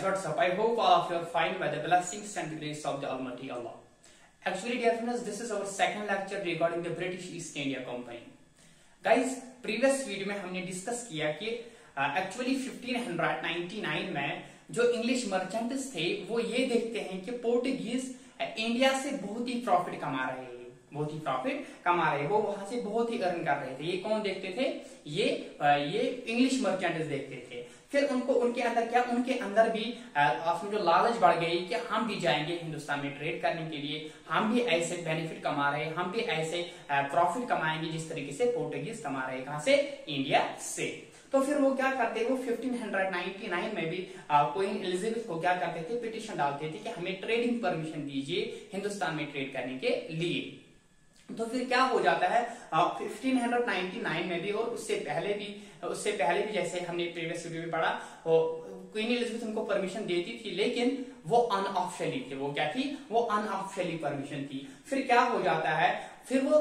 what's up? I hope all of you are fine by the blessings and grace of the Almighty Allah. Actually, dear friends, this is our second lecture regarding the British East India Company. Guys, previous video में हमने discuss किया कि actually 1599 में जो English merchants थे वो ये देखते हैं कि पोर्टुगीज इंडिया से बहुत ही प्रॉफिट कमा रहे हैं, वो वहां से बहुत ही अर्न कर रहे थे। ये कौन देखते थे? ये इंग्लिश मर्चेंट्स देखते थे। फिर उनके अंदर भी जो लालच बढ़ गई कि हम भी जाएंगे हिंदुस्तान में ट्रेड करने के लिए, हम भी ऐसे बेनिफिट कमा रहे हैं, हम भी ऐसे प्रॉफिट कमाएंगे जिस तरीके से पोर्टुगीज कमा रहे हैं। कहां से? इंडिया से। तो फिर वो क्या करते हैं, वो 1599 में भी क्वीन एलिजाबेथ को क्या करते थे, पिटीशन डालते थे कि हमें ट्रेडिंग परमिशन दीजिए हिंदुस्तान में ट्रेड करने के लिए। तो फिर क्या हो जाता है 1599 में भी और उससे पहले भी जैसे हमने प्रीवियस वीडियो में पढ़ा, क्वीन एलिजाबेथ उनको परमिशन देती थी, लेकिन वो अनऑफिशियली थे। वो क्या थी? वो अनऑफिशियली परमिशन थी। फिर क्या हो जाता है, फिर वो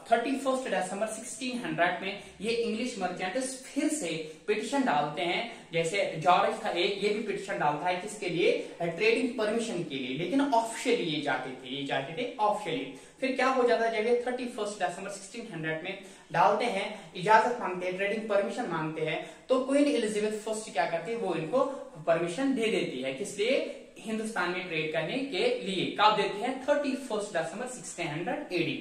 31 दिसंबर 1600 में ये इंग्लिश मर्चेंट्स फिर से पिटीशन डालते हैं। जैसे जॉर्ज था एक, ये भी पिटीशन डालता है किसके लिए? ट्रेडिंग परमिशन के लिए, लेकिन ऑफिशियली ये जाते थे ऑफिशियली। फिर क्या हो जाता है, जब ये 31 दिसंबर 1600 में डालते हैं, इजाजत मांगते हैं, ट्रेडिंग परमिशन मांगते हैं, तो क्वीन एलिजाबेथ फर्स्ट क्या करती है, वो इनको परमिशन दे देती है। किस लिए? हिंदुस्तान में ट्रेड करने के लिए। कब देती है? 31 दिसंबर 1600 AD।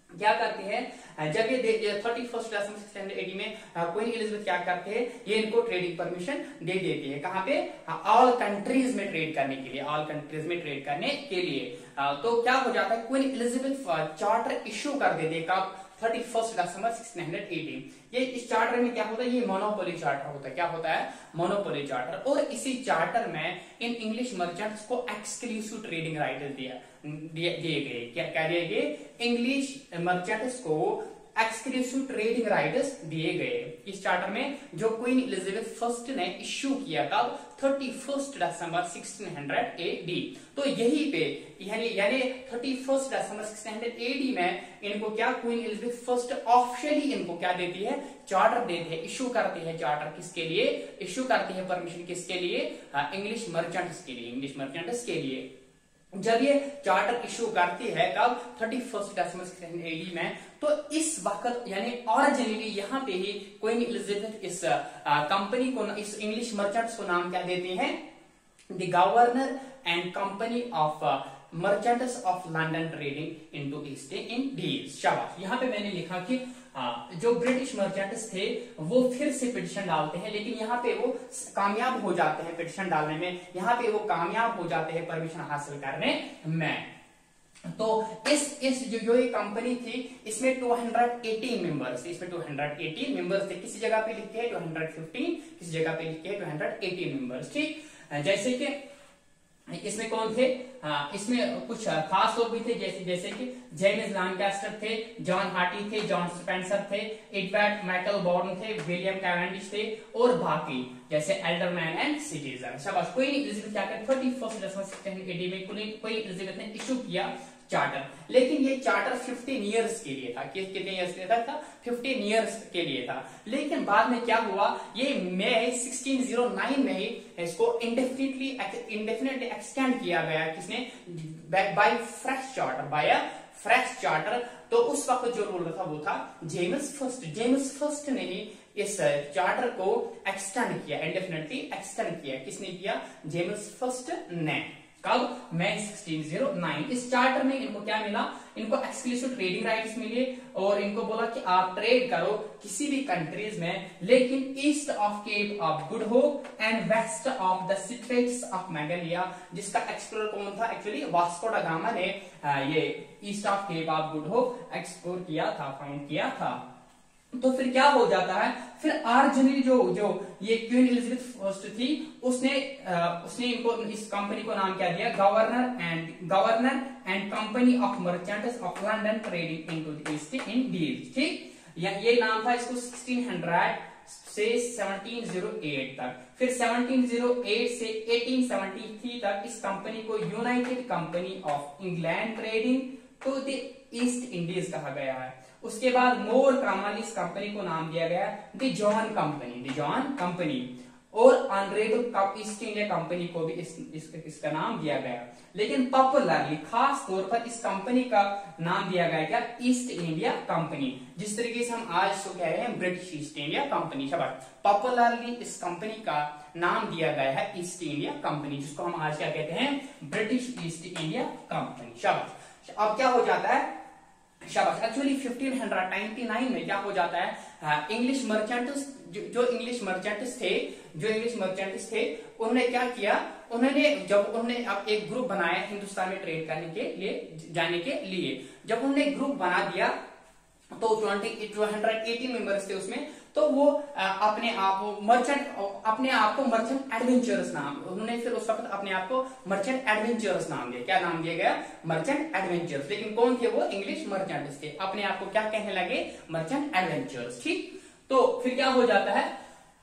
क्या करते हैं, जब ये 31 दिसंबर 1680 में क्वीन एलिजाबेथ क्या करते हैं, ये इनको ट्रेडिंग परमिशन दे देती है। कहां पे? ऑल कंट्रीज में ट्रेड करने के लिए, तो क्या हो जाता है, क्वीन एलिजाबेथ चार्टर इश्यू कर देते हैं। कब? 31 दिसंबर 1680। ये इस चार्टर में क्या होता है, ये मोनोपोली चार्टर होता है। क्या होता है? Monopoly charter. और इसी चार्टर में इन इंग्लिश मर्चेंट्स को एक्सक्लूसिव ट्रेडिंग राइट्स दिए गए। क्या दिए गए? इंग्लिश मर्चेंट्स को एक्सक्लूसिव ट्रेडिंग राइट्स दिए गए इस चार्टर में, जो क्वीन एलिजाबेथ फर्स्ट ने इश्यू किया। कब? 31 दिसंबर 1600 AD। तो यही पे यानी 31 दिसंबर 1600 AD में इनको क्या, क्वीन एलिजाबेथ फर्स्ट ऑफिशियली इनको क्या देती है, चार्टर देते हैं, इश्यू करती है चार्टर। किसके लिए इश्यू करती है परमिशन? किसके लिए? इंग्लिश मर्चेंट्स के लिए। जब ये चार्टर इशू करती है कब? 31 दिसंबर 1600 AD में। तो इस वक्त यानी ओरिजिनली यहाँ पे ही क्वीन एलिजाबेथ इस कंपनी को, इस इंग्लिश मर्चेंट्स को नाम क्या देती हैं? The governor and company of merchants of London trading into east Indies. शाबाश। यहाँ पे मैंने लिखा कि जो ब्रिटिश मर्चेंट्स थे वो फिर से पिटीशन डालते हैं, लेकिन यहाँ पे वो कामयाब हो जाते हैं पिटीशन डालने में, यहाँ पे वो कामयाब हो जाते हैं परमिशन हासिल करने में। तो इस जो ये कंपनी थी, इसमें 218 मेंबर्स थे। किसी जगह पे लिखते हैं 215, किसी जगह पे लिखते हैं 218 मेंबर्स। ठीक, जैसे कि इसमें कौन थे? इसमें कुछ खास लोग भी थे, जैसे कि जेम्स लैंकास्टर थे, जॉन हार्टी थे, जॉन स्पेंसर थे, एडवर्ड मैकलबॉर्न थे, विलियम कैवेंडिश थे और बाकी जैसे एल्डरमैन एंड सिटीजन। शाबाश। क्वीन एलिजाबेथ क्या करते? 31 दिसंबर 1680 में क्वीन एलिजाबेथ ने इशू किया चार्टर, लेकिन ये चार्टर 15 इयर्स के लिए था। कितने इयर्स के लिए था? 15 इयर्स के लिए था। लेकिन बाद में क्या हुआ, ये मई 1609 में ही इसको इंडेफिनेटली एक्सटेंड किया गया। किसने? By fresh charter. तो उस वक्त जो रूलर था वो था जेम्स फर्स्ट ने ही इस चार्टर को एक्सटेंड किया, इंडेफिनेटली एक्सटेंड किया। किसने किया? जेम्स फर्स्ट ने। कब? मई 1609। इस चार्टर में इनको क्या मिला? इनको एक्सक्लूसिव ट्रेडिंग राइट्स मिले और इनको बोला कि आप ट्रेड करो किसी भी कंट्रीज में, लेकिन east of Cape of Good Hope and west of the straits of Magellan, जिसका एक्सप्लोरर कौन था? एक्चुअली वास्को दा गामा ने ये east of Cape of Good Hope explore किया था, फाउंड किया था। तो फिर क्या हो जाता है, फिर ओरिजिनली जो ये क्वीन एलिजाबेथ फर्स्ट थी, उसने इनको, इस कंपनी को नाम क्या दिया? Governor and company of merchants of London trading into the East Indies. ठीक, ये नाम था इसको 1600 से 1708 तक। फिर 1708 से 1873 तक इस कंपनी को United Company of England trading to the East Indies कहा गया है। उसके बाद मोर क्रमली इस कंपनी को नाम दिया गया द जॉन कंपनी। और ऑनरेबल ईस्ट इंडिया कंपनी को भी इसका नाम दिया गया। लेकिन पॉपुलरली खास तौर पर इस कंपनी का नाम दिया गया क्या, ईस्ट इंडिया कंपनी, जिस तरीके से हम आज इसको कह रहे हैं ब्रिटिश ईस्ट इंडिया कंपनी। शाबाश, पॉपुलरली इस कंपनी का नाम दिया गया है ईस्ट इंडिया कंपनी, जिसको हम आज क्या कहते हैं, ब्रिटिश ईस्ट इंडिया कंपनी। शाबाश, अब क्या हो जाता है, शाबाश, एक्चुअली 1599 में क्या हो जाता है, इंग्लिश मर्चेंट्स जो इंग्लिश मर्चेंट्स थे उन्होंने क्या किया, उन्होंने अब एक ग्रुप बनाया हिंदुस्तान में ट्रेड करने के लिए जाने के लिए। जब उन्होंने ग्रुप बना दिया तो 218 मेंबर्स थे उसमें, तो वो अपने आप को मर्चेंट एडवेंचरस नाम, उन्होंने फिर उस वक्त अपने आप को मर्चेंट एडवेंचरस नाम दिया। क्या नाम दिया गया, मर्चेंट एडवेंचरस। लेकिन कौन थे वो, इंग्लिश मर्चेंट्स थे, अपने आप को क्या कहने लगे, मर्चेंट एडवेंचरस। ठीक, तो फिर क्या हो जाता है,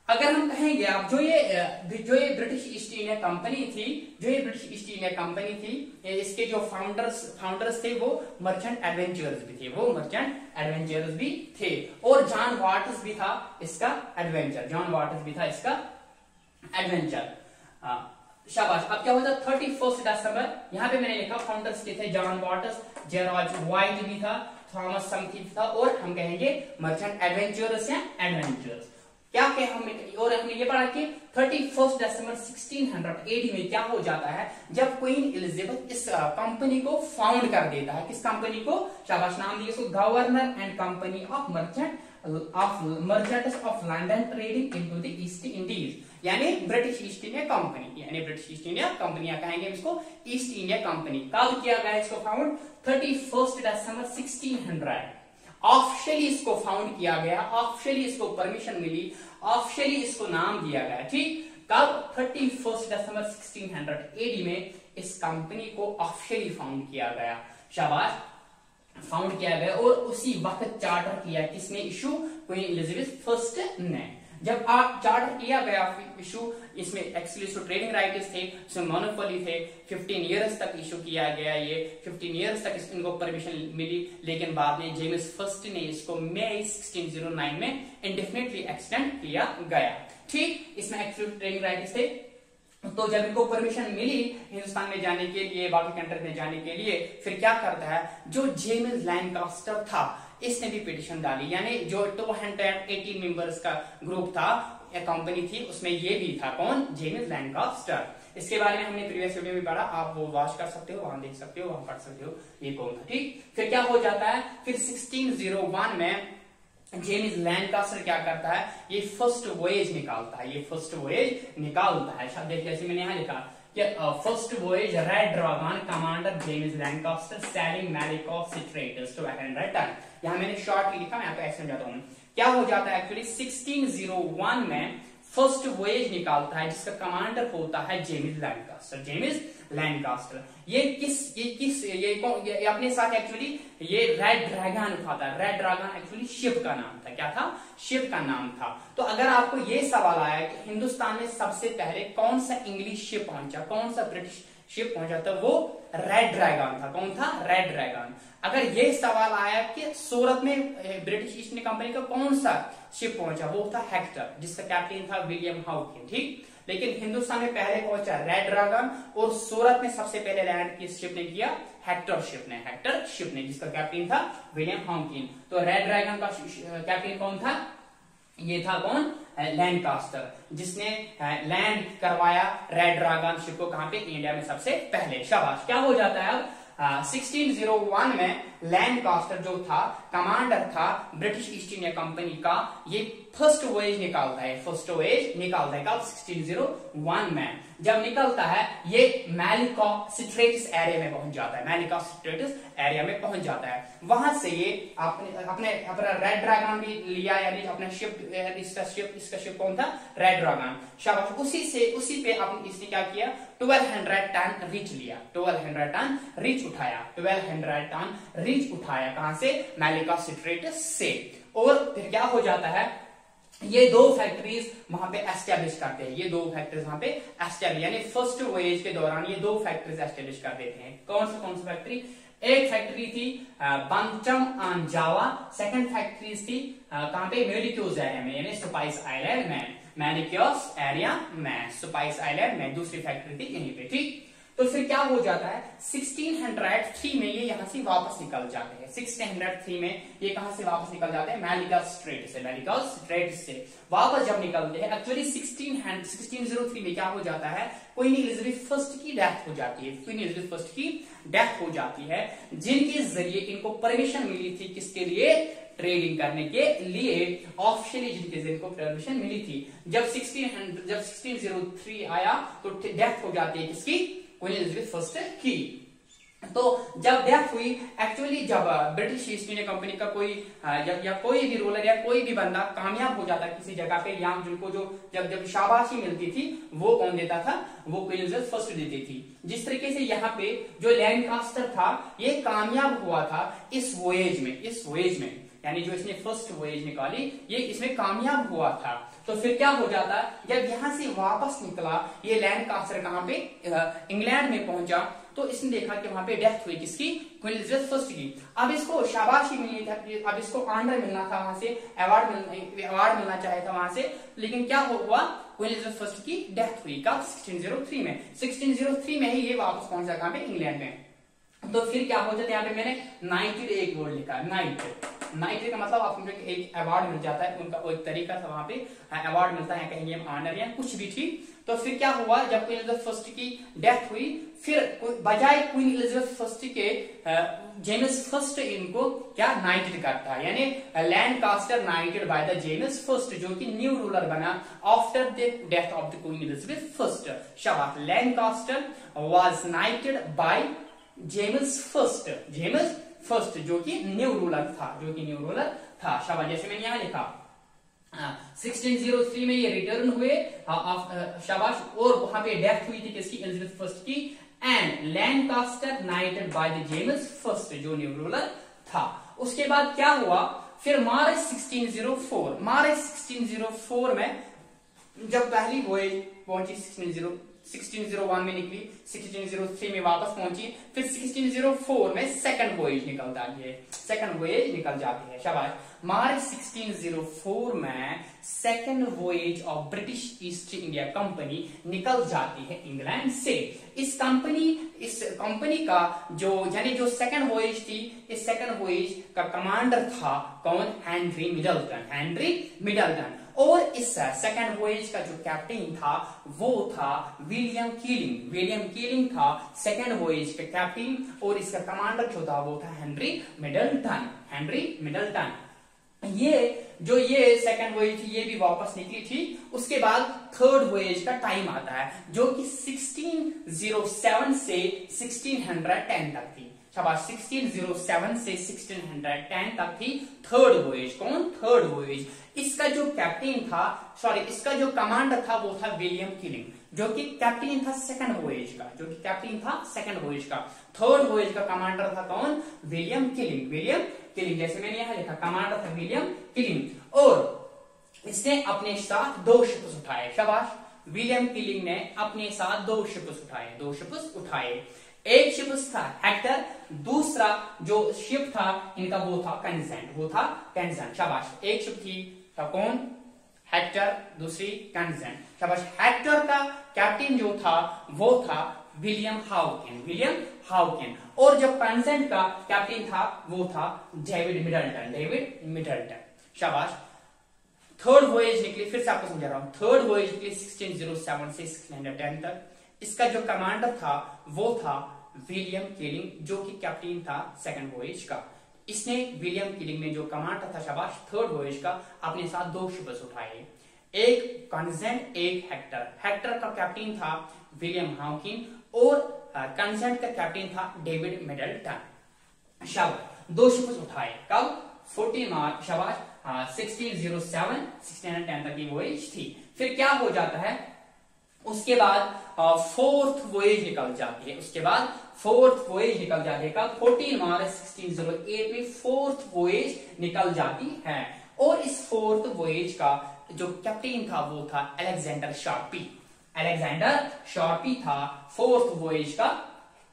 अगर हम कहेंगे आप जो ये ब्रिटिश ईस्ट इंडिया कंपनी थी, इसके जो फाउंडर्स थे वो मर्चेंट एडवेंचरर्स भी थे, और जॉन वाटर्स भी था इसका एडवेंचर। शाबाश, अब क्या होता है, 31 दिसंबर, यहाँ पे मैंने लिखा फाउंडर्स के थे जॉन वाटर्स, जॉर्ज वाइट भी था, थॉमस समथिंग था, और हम कहेंगे मर्चेंट एडवेंचरर्स या एडवेंचरर्स। क्या कहे हमने ये पढ़ा कि 31 दिसंबर 1680 में क्या हो जाता है, जब क्वीन एलिजाबेथ इस कंपनी को फाउंड कर देता है। किस कंपनी को, शाबाश, नाम दिया इसको governor and company of merchants of London trading into the East Indies, यानी ब्रिटिश ईस्ट इंडिया कंपनी, कहेंगे इसको ईस्ट इंडिया कंपनी। कब किया गया इसको फाउंड, 31 दिसंबर 1600। ऑफिशियली इसको फाउंड किया गया, ऑफिशियली इसको परमिशन मिली, ऑफिशियली इसको नाम दिया गया। ठीक, कब, 31 दिसंबर 1680 में इस कंपनी को ऑफिशियली फाउंड किया गया। शाबाश, फाउंड किया गया, और उसी वक्त चार्टर किया किसने इशू, क्वीन एलिजाबेथ फर्स्ट ने। जब आप चार्टर किया गया इशू, इसमें एक्चुअली ट्रेडिंग राइट्स थे, इसमें मोनोपोली थे, 15 इयर्स तक इशू किया गया, ये 15 इयर्स तक इनको परमिशन मिली, लेकिन बाद में जेम्स फर्स्ट ने इसको मई 1609 में इंडेफिनिटली एक्सटेंड किया गया। ठीक, इसमें एक्चुअली ट्रेडिंग राइट्स थे, तो जब इनको परमिशन मिली हिंदुस्तान में जाने के लिए, बाकी कंट्री में जाने के लिए, फिर क्या करता है, जो जेम्स लैंकास्टर था इसने भी पिटिशन डाली, यानी जो 218 मेंबर्स का ग्रुप था, कंपनी थी, उसमें ये भी था, कौन, जेम्स लैंकास्टर। इसके बारे में हमने प्रीवियस वीडियो में पढ़ा, आप वो वॉच कर सकते हो, वहां देख सकते हो, वहां पढ़ सकते हो ये कौन था। ठीक, फिर क्या हो जाता है, फिर 1601 में जेम्स लैंकास्टर क्या करता है, ये फर्स्ट वॉयेज निकालता है। शायद जैसे मैंने यहाँ लिखा कि first voyage Red Dragon, commander James Lancaster sailing Malacca straits to and return. यहाँ मैंने शॉर्ट लिखा, मैं आपको ऐसे समझाता हूँ। क्या हो जाता है, एक्चुअली 1601 में फर्स्ट वॉयेज निकालता है, जिसका कमांडर होता है जेम्स लैंकास्टर। ये अपने साथ एक्चुअली ये रेड ड्रैगन उठाता है। रेड ड्रैगन एक्चुअली शिप का नाम था। क्या था, शिप का नाम था। तो अगर आपको ये सवाल आया कि हिंदुस्तान में सबसे पहले कौन सा इंग्लिश शिप पहुंचा, कौन सा ब्रिटिश शिप पहुंचा, तो वो रेड ड्रैगन था। कौन था, रेड ड्रैगन। अगर ये सवाल आया कि सूरत में ब्रिटिश ईस्ट इंडिया कंपनी का कौन सा शिप पहुंचा, वो था हेक्टर, जिसका कैप्टन था विलियम हाउकिन। ठीक, लेकिन हिंदुस्तान में पहले पहुंचा रेड ड्रैगन, और सूरत में सबसे पहले लैंड किस शिप ने किया, हेक्टर शिप ने, जिसका कैप्टन था विलियम हाउकिन। तो रेड ड्रैगन का कैप्टन कौन था, ये था कौन, लैंकास्टर, जिसने लैंड करवाया रेड ड्रैगन शिप को, कहां पे, इंडिया में सबसे पहले। शाबाश, क्या हो जाता है अब, 1601 में लैंकास्टर जो था, कमांडर था ब्रिटिश ईस्ट इंडिया कंपनी का, ये फर्स्ट वॉयेज निकालता है। कब, 1601 में जब निकलता है, ये मैलिकॉस्ट्रेट्स एरिया में पहुंच जाता है। वहां से ये अपना रेड ड्रैगन भी लिया, यानी अपना शिप, इसका शिप कौन था, रेड ड्रैगन। शाबाश, उसी पे इसने क्या किया, 1200 टन रिच लिया, 1200 टन रिच उठाया, कहां से, मैलिकॉस्ट्रेट्स से। और फिर क्या हो जाता है, ये दो फैक्ट्रीज वहां पे एस्टेब्लिश करते हैं, यानी फर्स्ट वॉयेज के दौरान ये दो फैक्ट्रीज एस्टेब्लिश कर देते हैं। कौन सा फैक्ट्री, एक फैक्ट्री थी बंचम ऑन जावा, सेकंड फैक्ट्री थी कहां पे, मेडिक्योज एरिया में, यानी स्पाइस आइलैंड में, मेडिक्योज एरिया में, स्पाइस आइलैंड में दूसरी फैक्ट्री थी यहीं पे। ठीक, तो फिर क्या हो जाता है 1603 में ये यहां से वापस निकल जाते हैं। 1603 में ये कहां से वापस निकल जाते हैं, मैलिका स्ट्रेट से, मैलिका स्ट्रेट से वापस जब निकलते हैं, एक्चुअली 1603 में क्या हो जाता है, क्वीन एलिजाबेथ फर्स्ट की डेथ हो जाती है, क्वीन एलिजाबेथ फर्स्ट की डेथ हो जाती है, जिनके जरिए इनको परमिशन मिली थी किसके लिए, ट्रेडिंग करने के लिए, ऑफिशियली जिनके जरिए इनको परमिशन मिली थी। जब 1603 आया तो डेथ हो जाती है किसकी, क्वीन एलिजाबेथ फर्स्ट की। तो जब डेथ हुई, एक्चुअली जब ब्रिटिश ईस्ट इंडिया कंपनी का कोई या कोई भी रूलर या कोई भी बंदा कामयाब हो जाता किसी जगह पे, या जिनको जो जब शाबाशी मिलती थी वो कौन देता था, वो क्वीन एलिजाबेथ फर्स्ट देती थी। जिस तरीके से यहाँ पे जो लैंकास्टर था ये कामयाब हुआ था इस वोएज में, यानी जो इसने फर्स्ट वोएज निकाली ये इसमें कामयाब हुआ था। तो फिर क्या हो जाता, जब यहां से वापस निकला ये लैंकास्टर कहां पे, इंग्लैंड में पहुंचा, तो इसने देखा कि वहां पे डेथ हुई किसकी, क्वीन एलिजाबेथ फर्स्ट की। अब इसको शाबाशी मिलनी थी, अब इसको ऑनर मिलना था वहां से, अवार्ड मिलना चाहे था वहां से, लेकिन क्या हुआ, क्वीन एलिजाबेथ फर्स्ट की डेथ हुई कब, 1603 में। 1603 में ही ये वापस पहुंचा कहां पे, इंग्लैंड में। तो फिर क्या हो जाता है, यहाँ पे मैंने नाइटेड एक वर्ड लिखा, नाइटेड का मतलब आप समझो कि एक अवार्ड मिल जाता है, उनका एक तरीका था, वहां पे अवार्ड मिलता है, कहेंगे हम ऑनर या कुछ भी। ठीक, तो फिर क्या हुआ, जब क्वीन एलिजाबेथ फर्स्ट की डेथ हुई, फिर बजाय क्वीन एलिजाबेथ फर्स्ट के जेम्स फर्स्ट इनको क्या नाइटेड करता है, यानी Lancaster knighted by the James first, जो कि न्यू रूलर बना after the death of the Queen Elizabeth first. शाबाश, Lancaster was knighted by James first जो कि न्यू रूलर था, शाबाश। जैसे मैंने यहां लिखा 1603 में ये रिटर्न हुए, शाबाश, और वहां पे डेथ हुई थी किसकी, एलिजाबेथ फर्स्ट की, and Lancaster knighted by the James first जो न्यू रूलर था। उसके बाद क्या हुआ, फिर मार्च 1604 में जब पहली वोएज पहुंची 1601 में निकली, 1603 में वापस पहुंची, फिर 1604 में सेकंड वोएज निकल जाती है, शाबाश। मार्च 1604 में second voyage of British east India company निकल जाती है इंग्लैंड से। इस कंपनी का जो सेकंड वोएज थी, इस सेकंड वोएज का कमांडर था कौन, हेनरी मिडलटन, और इस सेकंड वोएज का जो कैप्टन था वो था विलियम कीलिंग था सेकंड वोएज का कैप्टन, और इसका कमांडर जो था वो था हेनरी मिडलटन। ये सेकंड वोएज थी, ये भी वापस निकली थी। उसके बाद थर्ड वोएज का टाइम आता है जो कि 1607 से 1610 तक थी, शाबाश, 1607 से 1610 तक थी थर्ड वोएज। इसका जो कैप्टन था, इसका जो कमांडर था वो था विलियम कीलिंग, जो कि कैप्टन था सेकंड वोएज का। थर्ड वोएज का कमांडर था कौन, विलियम कीलिंग। जैसे मैंने यहां लिखा, कमांडर था विलियम कीलिंग, और इसने अपने साथ 2 शिप्स उठाए, शाबाश। विलियम कीलिंग ने अपने साथ 2 शिप्स उठाए। एक शिप था हेक्टर, दूसरा जो शिप था इनका वो था कंसेंट, शाबाश। एक शिप थी कौन, हेक्टर, दूसरी कंसेंट, शाबाश। हेक्टर का कैप्टन जो था वो था विलियम हाउकिन, और जब कंसेंट का कैप्टन था वो था डेविड मिडलटन, शाबाश। थर्ड वोएज निकली, फिर से आपको समझा रहा हूं, थर्ड वोएज निकली 1607 से 1610 तक। इसका जो कमांडर था वो था विलियम कीलिंग, जो कि कैप्टन था सेकंड वोएज का। इसने विलियम कीलिंग ने जो कमांडर था, शाबाश, थर्ड वोएज का, अपने साथ 2 शिप्स उठाए, एक कंसेंट, एक हेक्टर का कैप्टन था विलियम हाउकिन, और कंसेंट का कैप्टन था डेविड मिडलटन, शाबाश। 2 शिप्स उठाए कब, 14 मार्च, शाबाश, 1607 1610 तक की वोएज थी। फिर क्या हो जाता है, उसके बाद फोर्थ वोएज निकल जाती है, कब, 14 मार्च 1608 में फोर्थ वोएज निकल जाती है, और इस फोर्थ वोएज का जो कैप्टन था वो था अलेक्जेंडर शार्पी था फोर्थ वोएज का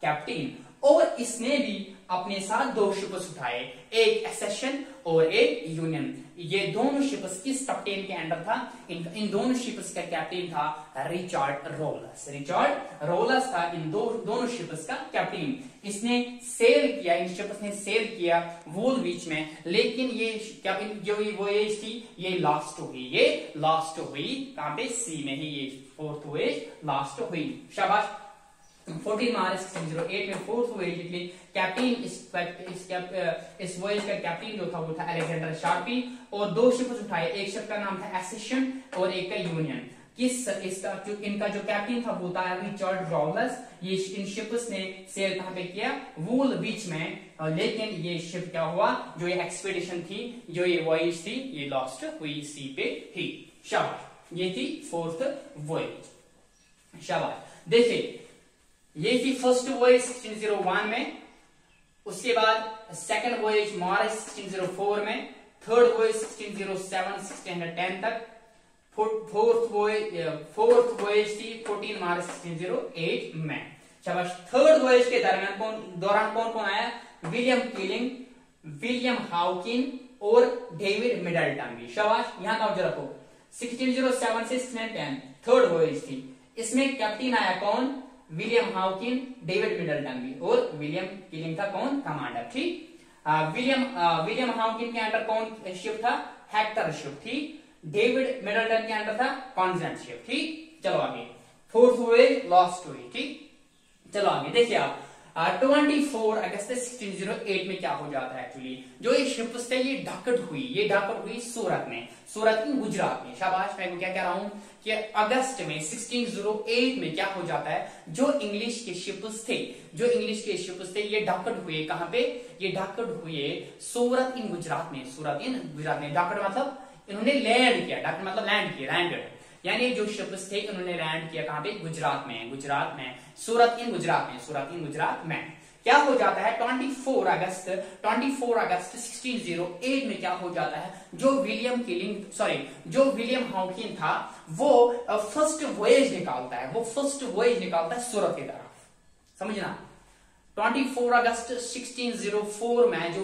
कैप्टन, और इसने भी अपने साथ 2 शिप्स उठाए, एक एसेशन और एक यूनियन। ये दोनों शिप्स किस कैप्टन के अंडर था? इन दोनों शिप्स का कैप्टन था रिचर्ड रोलस। रिचर्ड रोलस था इन दोनों शिप्स का कैप्टन। इसने सेल किया, इन शिप्स ने सेल किया वूलविच में, लेकिन ये जो वोयेज थी ये लास्ट हुई। ये लास्ट हुई कहां पे? सी में ही। ये 4th वोयेज लास्ट हुई। शाबाश। 14 मार्च 1608 में 4th वोयेज निकली। कैप्टन इस वोयेज का कैप्टन जो था वो था अलेक्जेंडर शार्पी, और 2 शिप्स उठाए, एक शिप का नाम था एसेशन और एक का यूनियन। इनका जो कैप्टन था वो था रिचर्ड रोलस। ये इन शिप्स ने सेल कहां पे किया? वूलविच में। लेकिन ये शिप क्या हुआ? जो ये एक्सपीडिशन थी, जो ये वॉयेज थी, ये लॉस्ट हुई, सी पे ही। शाबाश। ये थी 4th वॉयेज। शाबाश। देखिए ये थी फर्स्ट वॉयेज 1601 में, उसके बाद सेकंड वॉयेज मार्च 1604 में, थर्ड वॉयेज 1607 1610 तक, फोर्थ वॉयेज थी 14 मार्च 1608 में। शाबाश। थर्ड वॉयेज के दौरान कौन कौन आया? विलियम कीलिंग, विलियम हाउकिन और डेविड मिडलटन भी। शाबाश। यहां का रखो। 1607 से 1610 थर्ड वॉयेज थी। इसमें कैप्टन आया कौन? विलियम हाउकिन, डेविड मिडलटन भी, और विलियम कीलिंग था कौन? कमांडर। ठीक। विलियम हाउकिन के अंडर कौन शिप था? Hector ship. ठीक। डेविड मिडलटन के अंडर था कॉन्स्टेंट शिप। ठीक। चलो आगे। 4th वॉयेज लॉस्ट हुई। ठीक। चलो आगे देखिए आप 24 अगस्त 1608 में क्या हो जाता है? एक्चुअली जो ये शिप्स थे ये डाकड हुई सूरत में, गुजरात में। शाबाश। मैं क्या कह रहा हूं कि अगस्त में 1608 में क्या हो जाता है? जो इंग्लिश के शिप्स थे ये डाकड हुए कहां पे? ये डाकड हुए सूरत इन गुजरात में। डाकड मतलब इन्होंने लैंड किया। डाकड मतलब लैंड किया, लैंडेड। यानी जो शिप्स थे इन्होंने लैंड किया कहां पे? गुजरात में। सूरत इन गुजरात में। क्या हो जाता है? 24 अगस्त 1608 में क्या हो जाता है? जो विलियम हाउकिन था वो फर्स्ट वॉयेज निकालता है सूरत की तरफ। समझना। 24 अगस्त 1604 में जो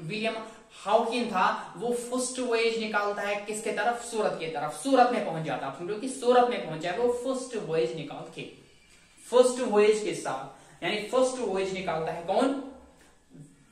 विलियम हाउकिन था वो फर्स्ट वॉयेज निकालता है किसके तरफ? सूरत की तरफ। सूरत में पहुंच जाता है। आप समझो कि सूरत में पहुंचा है वो फर्स्ट वॉयेज निकाल के, फर्स्ट वॉयेज के साथ, यानी फर्स्ट वॉयेज निकालता है कौन?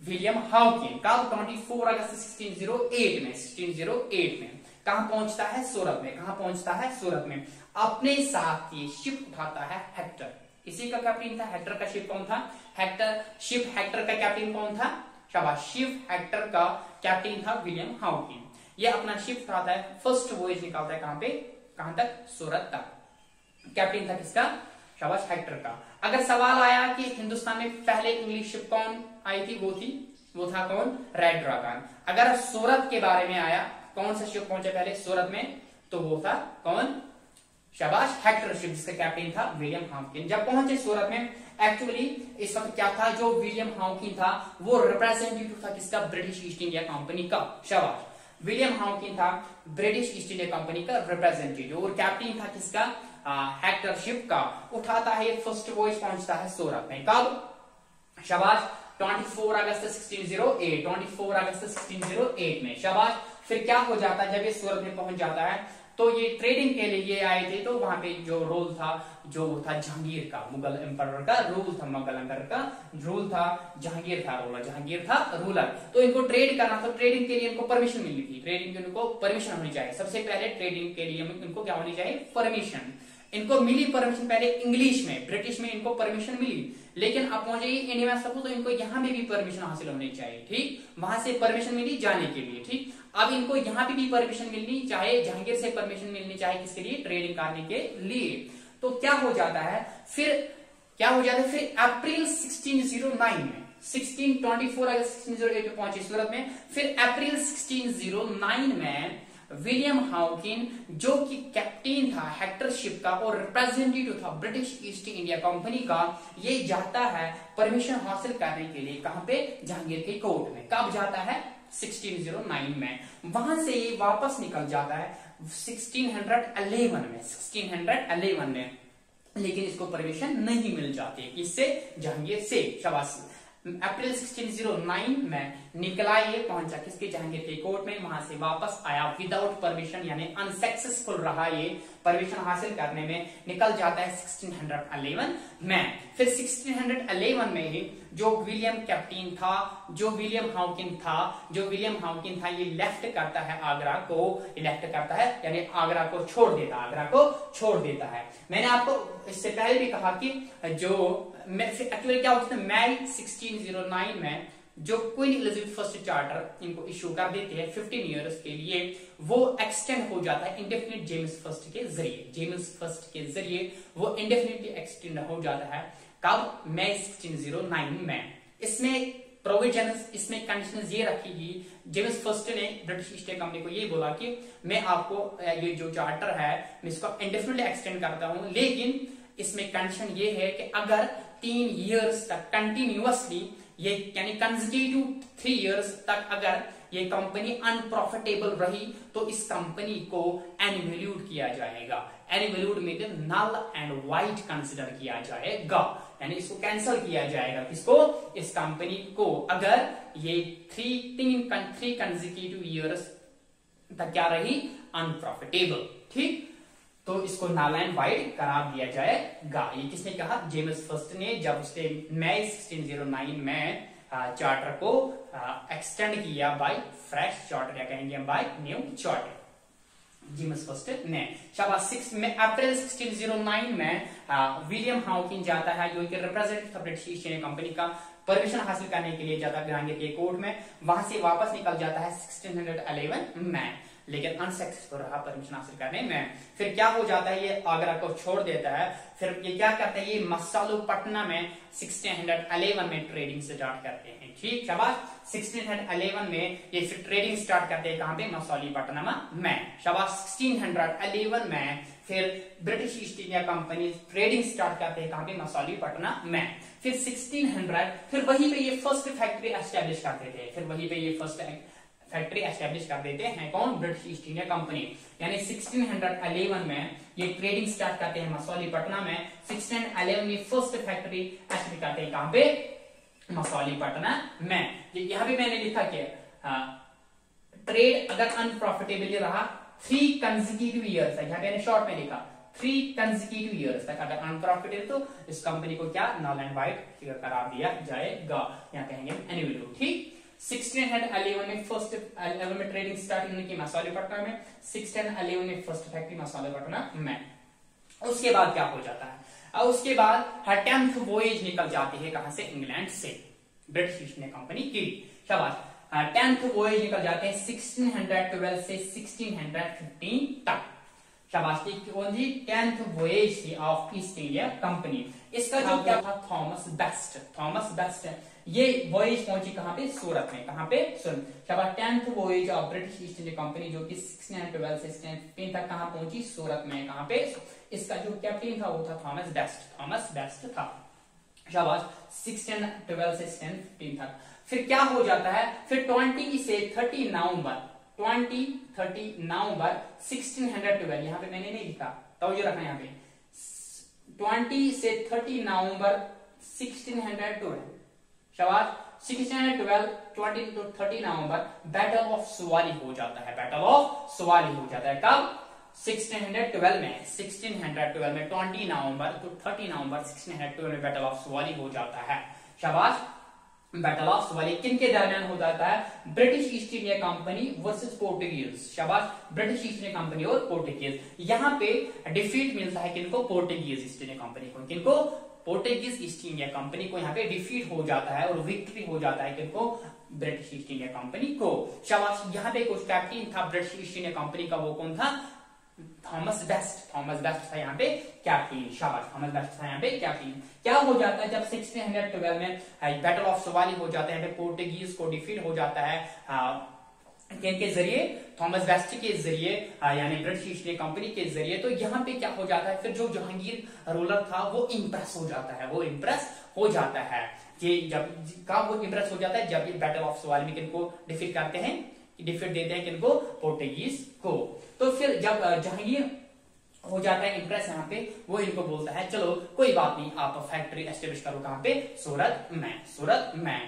विलियम हाउकिन। कब? 24 अगस्त 1608 में। कहां पहुंचता है? सूरत में। कहां पहुंचता है? सूरत में। अपने साथ ये शिप उठाता है हेक्टर। इसी का कैप्टन था। हेक्टर का शिप कौन था? हेक्टर का कैप्टन कौन था? शाबाश। शिप हेक्टर का कैप्टन था विलियम हाउकिन। ये अपना शिप उठाता है, फर्स्ट वॉयेज निकालता है कहां पे? कहां तक? सूरत तक। कैप्टन था किसका? शाबाश। हेक्टर का। अगर सवाल आया कि हिंदुस्तान में पहले इंग्लिश शिप कौन आई थी? वो था कौन? Red dragon. अगर सूरत के बारे में आया, कौन सा शिप पहुंचा पहले सूरत में? तो वो था कौन? शाबाश। हेक्टर शिप, जिसका कैप्टन था विलियम हाउकिन। जब पहुंचे सूरत में, एक्चुअली इस वक्त क्या था? जो विलियम हाउकिन था वो रिप्रेजेंटेटिव था किसका? ब्रिटिश ईस्ट इंडिया कंपनी का। शाबाश। विलियम हाउकिन था ब्रिटिश ईस्ट इंडिया कंपनी का रिप्रेजेंटेटिव, और कैप्टन था किसका? हेक्टर शिप का। उठाता है फर्स्ट वॉयेज, पहुंचता है सूरत में। कब? शाबाश। 24 अगस्त 1608 में। शाबाश। फिर क्या हो जाता है? जब ये सूरत में पहुंच जाता है तो ये ट्रेडिंग के लिए ये आए थे, तो वहां पे जो रोल था जहांगीर का, मुगल एम्पायर का रूल था, जहांगीर था रूलर। तो इनको ट्रेड करना था, ट्रेडिंग के लिए इनको परमिशन मिली थी। ट्रेडिंग की इनको परमिशन होनी चाहिए। सबसे पहले ट्रेडिंग के लिए इनको क्या होनी चाहिए? परमिशन। इनको मिली परमिशन पहले इंग्लिश में, ब्रिटिश में इनको परमिशन मिली, लेकिन अब पहुंचे इंडिया में सबको, तो इनको यहां में भी परमिशन हासिल होनी चाहिए। ठीक। वहां से परमिशन मिली जाने के लिए। ठीक। अब इनको यहां पे भी परमिशन मिलनी चाहिए, जहांगीर से परमिशन मिलनी चाहिए किसके लिए? ट्रेडिंग करने के लिए। तो क्या हो जाता है फिर? अप्रैल 1609 में 24 अगस्त 1608 में पहुंचे सूरत में। फिर अप्रैल 1609 में विलियम हाउकिन, जो कि कैप्टन था हेक्टर शिप का और रिप्रेजेंटेटिव था ब्रिटिश ईस्ट इंडिया कंपनी का, ये जाता है परमिशन हासिल करने के लिए। कहां पे? जहांगीर के कोर्ट में। कब जाता है? 1609 में। वहां से ये वापस निकल जाता है 1611 में, लेकिन इसको परमिशन नहीं मिल जाती। इससे? जहांगीर से। शाबाश। अप्रैल 1609 में निकला, ये पहुंचा किसके, जहांगीर के कोर्ट में, वहां से वापस आया विदाउट परमिशन, यानी अनसक्सेसफुल रहा ये परमिशन हासिल करने में, निकल जाता है 1611 में। फिर 1611 में ही जो विलियम कैप्टीन था, जो विलियम हाउकिन था, ये लेफ्ट करता है आगरा को, यानी आगरा को छोड़ देता है। मैंने आपको इससे पहले भी कहा कि जो एक्चुअली क्या होता है, मई 1609 में जो क्वीन एलिजाबेथ फर्स्ट चार्टर इनको इशू कर देते हैं 15 इयर्स के लिए, वो एक्सटेंड हो जाता है इंडेफिनिट जेम्स फर्स्ट के जरिए वो इंडेफिनिटली एक्सटेंड हो जाता है। कब, मई 1609 में। इसमें प्रोविजंस, इसमें कंडीशंस ये रखी, जेम्स फर्स्ट ने ब्रिटिश ईस्ट इंडिया कंपनी को ये बोला कि मैं आपको ये जो चार्टर है मैं इसको इंडेफिनिटली एक्सटेंड करता हूं, लेकिन इसमें कंडीशन ये है कि अगर 3 इयर्स तक कंटिन्यूअसली, ये यानी कंसेक्यूटिव 3 इयर्स तक अगर ये कंपनी अनप्रॉफिटेबल रही तो इस कंपनी को एनिवल्यूट किया जाएगा। एनिवल्यूट में नल एंड वाइट कंसिडर किया जाएगा, यानी इसको कैंसिल किया जाएगा। किसको, इस कंपनी को, अगर ये 3 कंसेक्यूटिव इयर्स तक क्या रही, अनप्रॉफिटेबल। ठीक, तो इसको नल एंड वाइड करार दिया जाएगा। ये किसने कहा, जेम्स फर्स्ट ने, जब उसने मई 1609 में चार्टर को एक्सटेंड किया बाय फ्रेश चार्टर, या कहेंगे by new charter, James first ने। शाबाश। अप्रैल 1609 में विलियम हाउकिन जाता है, जो कि रिप्रेजेंटेटिव था ब्रिटिश ईस्ट इंडिया कंपनी का, परमिशन हासिल करने के लिए जाता है जहांगीर के कोर्ट में, वहां से वापस निकल जाता है 1611 में, लेकिन अनसक्सेसफुल रहा परमिशन हासिल करने में। फिर क्या हो जाता है, ये आगरा को छोड़ देता है। फिर ये क्या करता है, ये मसालूपट्टनम में 1611 में ट्रेडिंग स्टार्ट करते हैं। ठीक, शाबाश। 1611 में ये फिर ट्रेडिंग स्टार्ट करते हैं, कहां पे, मसालूपट्टनम में। शाबाश। 1611 में फिर British east India company trading start करते हैं, कहां पे, मसालूपट्टनम में। फिर 1600 फिर वहीं पे ये फर्स्ट फैक्ट्री एस्टेब्लिश करते थे, फैक्ट्री एस्टेब्लिश कर देते हैं, कौन, ब्रिटिश ईस्ट इंडिया कंपनी। यानी 1611 में ये ट्रेडिंग स्टार्ट करते हैं मसालूपट्टनम में। 1611 में फर्स्ट फैक्ट्री एस्टेब्लिश करते हैं, कहां पे, मसालूपट्टनम में। यहां पे मैंने लिखा कि ट्रेड अगर अनप्रॉफिटेबल रहा 3 कंसेक्यूटिव इयर्स तक, यहाँ पे मैंने शॉर्ट में लिखा 3 कंसेक्यूटिव इयर्स तक अगर अनप्रॉफिटेबल, तो इस कंपनी को क्या, नल एंड वाइड करार दिया जाएगा, यहाँ कहेंगे एनिवल्यूट। ठीक, 1611 में फर्स्ट 11 में ट्रेडिंग स्टार्ट इन्होंने की मसालूपट्टनम में, 1611 में फर्स्ट फैक्ट्री मसालूपट्टनम में। उसके बाद क्या हो जाता है, और उसके बाद 10th वोएज निकल जाती है, कहां से, इंग्लैंड से, ब्रिटिश ईस्ट इंडिया कंपनी की। शाबाश। 10th वोएज निकल जाते हैं 1612 से 1615 तक। शाबाश। कौन जी, 10th वोएज थी ऑफ ईस्ट इंडिया कंपनी। इसका जो क्या था, थॉमस बेस्ट। ये वोएज पहुंची कहां पे, सूरत में, कहां पे, सूरत। शाबाश। 10th voyage of British east India company जो कि 1612 से 1615 तक कहां पहुंची, सूरत में, कहां पे। इसका जो कैप्टन था वो था थॉमस बेस्ट था। शाबाश। 1612 से 1615 तक। फिर क्या हो जाता है, फिर 20 से 30 नवंबर 1612, यहां पे मैंने नहीं लिखा, तो ये रखना यहाँ पे, 20 से 30 नवंबर 1612। शाबाश। 1612 20 to 30 November battle of Suvali हो जाता है, कब, 1612 में। 1612 में 20 नवंबर to 30 नवंबर 1612 में बैटल ऑफ सुवाली हो जाता है। शाबाश। बैटल ऑफ सुवाली किनके दरमियान हो जाता है, British east India company versus Portuguese. शाबाश। ब्रिटिश ईस्ट इंडिया कंपनी और पोर्टुगीज। यहाँ पे डिफीट मिलता है किनको, पोर्टुगीज ईस्ट इंडिया कंपनी को, किनको, पोर्टुगीज ईस्ट इंडिया कंपनी को यहाँ पे डिफीट हो जाता है और विक्ट्री हो जाता है किनको, ब्रिटिश ईस्ट इंडिया कंपनी को। शाबाश। यहाँ पे कुछ कैप्टन था ब्रिटिश ईस्ट इंडिया कंपनी का, वो कौन था, थॉमस बेस्ट था यहाँ पे कैप्टन। शाबाश। थॉमस बेस्ट था यहाँ पे कैप्टन। क्या हो जाता है, जब 1612 में बैटल ऑफ सुवाली हो जाता है, यहाँ पे पोर्टुगीज को डिफीट हो जाता है, किनके जरिए, थॉमस बेस्ट के जरिए, यानी ब्रिटिश ईस्ट इंडिया कंपनी के जरिए। तो यहाँ पे क्या हो जाता है, फिर जो जहांगीर रूलर था वो इम्प्रेस हो जाता है, कि जब वो इम्प्रेस हो जाता है, जब ये बैटल ऑफ सुवाली में किनको डिफीट करते हैं, डिफीट देते हैं किनको, पोर्टुगीज को। तो फिर जब जहांगीर हो जाता है इम्प्रेस यहाँ पे, वो इनको बोलता है चलो कोई बात नहीं, आप फैक्ट्री एस्टेब्लिश करो कहाँ पे, सूरत में।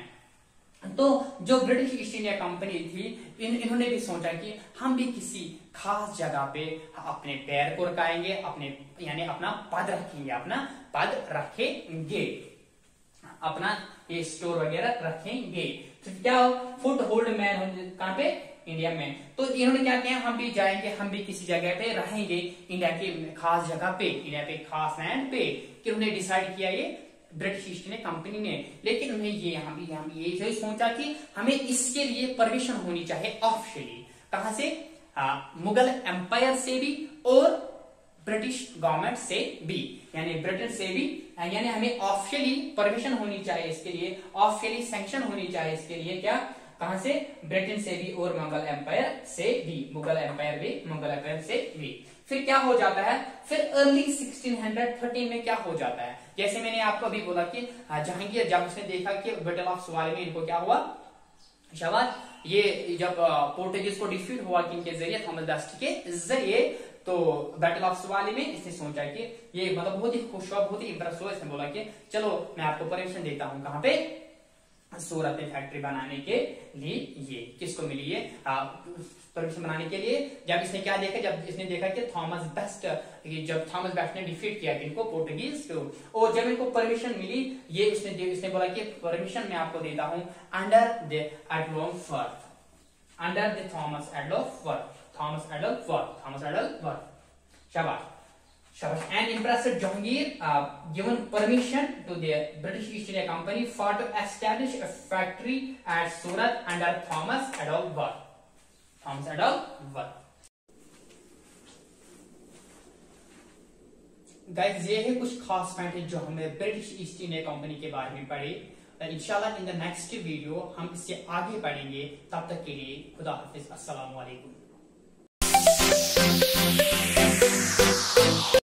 तो जो ब्रिटिश ईस्ट इंडिया कंपनी थी, इन्होंने भी सोचा कि हम भी किसी खास जगह पे अपने पैर को रखाएंगे, अपने यानी अपना पद रखेंगे, अपना ये स्टोर वगैरह रखेंगे। तो क्या फुट होल्ड मैन कहाँ पे, इंडिया में। तो इन्होंने क्या किया, हम भी जाएंगे, हम भी किसी जगह पे रहेंगे, इंडिया की खास जगह पे, इंडिया पे खास लैंड पे। कि उन्होंने डिसाइड किया ये ब्रिटिश ईस्ट इंडिया कंपनी ने। लेकिन उन्हें ये यहाँ भी सोचा कि हमें इसके लिए परमिशन होनी चाहिए ऑफिशियली, कहां से, मुगल एम्पायर से भी और ब्रिटिश गवर्नमेंट से भी, यानी ब्रिटेन से भी, यानी हमें ऑफिशियली परमिशन होनी चाहिए इसके लिए, ऑफिशियली सैंक्शन होनी चाहिए इसके लिए। क्या, कहां से, ब्रिटेन से भी और मुगल एम्पायर से भी, मुगल एम्पायर से भी। फिर क्या हो जाता है, फिर अर्ली 1613 में क्या हो जाता है, जैसे मैंने आपको अभी बोला कि जहांगीर जब उसने देखा कि बैटल ऑफ सवाली में इनको क्या हुआ, शाबाश, ये जब पोर्टुगीज को डिफीट हुआ किनके जरिए, थॉमस बेस्ट के जरिए, तो बैटल ऑफ सवाली में इसने सोचा कि ये मतलब बहुत ही खुश हुआ, बहुत ही इंप्रेस हुआ। इसने बोला कि चलो मैं आपको परमिशन देता हूं, कहां पे, सूरत में फैक्ट्री बनाने के लिए। ये किसको मिली है परमिशन बनाने के लिए, जब इसने क्या देखा, जब इसने देखा कि थॉमस बेस्ट ने डिफीट किया इनको, पोर्टुगीज को, और जब इनको परमिशन मिली, ये इसने बोला कि परमिशन मैं आपको देता हूं अंडर द थॉमस एडल्फवर्थ। शाबाश। And Empress Jahangir given permission to the British East India Company for to establish a factory at Surat under Thomas Edward. Guys, ये है कुछ खास पॉइंट जो हमें ब्रिटिश ईस्ट इंडिया कंपनी के बारे में पढ़े। इंशाल्लाह इन द नेक्स्ट वीडियो हम इससे आगे पढ़ेंगे। तब तक के लिए खुदा हाफिज, अस्सलाम वालेकुम।